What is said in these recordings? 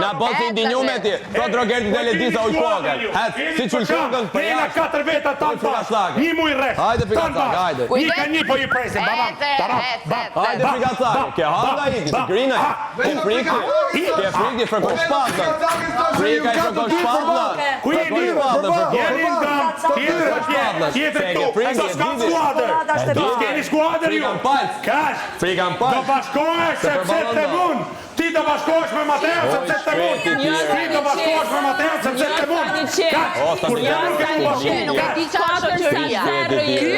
Na bësi indinjume ti. Thot Rogerti dele disa u shpogën. Si që shpogën për jena 4 veta tanë pas. Një mu i rreth. Hajde Frikacak, hajde. Një ka një po i presin. Hajde Frikacak, ke handa i, ti grinaj. Ke frikë, ti frikë shpatën. Frika i frikë shpatën. Ku jeni? Jeni ndam. Tjetër tu. Asa s'ka skuadër. S'keni skuadër ju. Kash. Frika në palë. Do bashkohesh sepse të mund. Ti do bashkohesh me Mateo sepse të mund. Ti do bashkohesh me Mateo sepse të mund. Kash. Kur të mund ke mu bashkohesh. Nuk e di qa shoqëria. Ti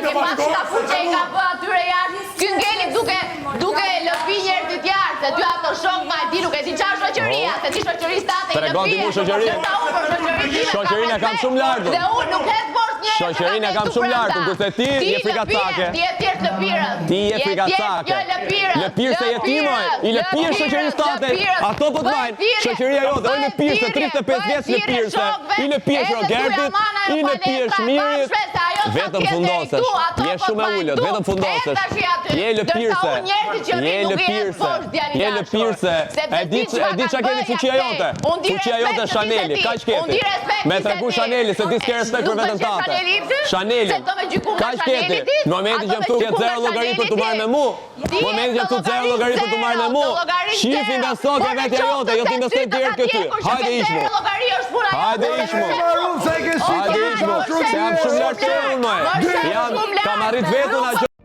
do bashkohesh. Që i ka bë atyre jashtë, ky ngeli duke lëpi njerëz të tjerë, se dy ato shok ma e di nuk e di qa shoqëria, se ti shoqërisë tate i Tregon ti mu shoqërinë. Shoqërinë e kam shumë largën. Dhe unë nuk hes bosh njerëz. Shoqërinë e kam shumë largën, kurse ti je Frikacake. Ti je tjerë lëpirës. Ti je Frikacake. Lëpirë se je ti moj. I lëpirë shoqërisë tate. Ato po të vajnë. Shoqëria jote, oj lëpirë se 35 vjeç lëpirë se. I lëpirë Rogertit, i lëpirë Shmirit. Vetëm fundosësh. Je shumë e ullët, vetëm fundosësh. Je lëpirëse. Je lëpirëse. Je lëpirëse. E di qa keni fuqia jote. Fuqia jote Chaneli, ka që keti. Me tregu Chaneli, se ti s'ke respekt për vetën tate. Chaneli, ka që keti. Në momentin që më tu këtë 0 logari për të marrë me mu. Në momentin që më tu 0 logari për të marrë me mu. Shif investoj ke vetja jote, jo t'investoj të herë këtë ty. Hajde ishmu. Hajde ishmu. Hajde ishmu. Se jam shumë lartë të unë, jam kam arrit vetën a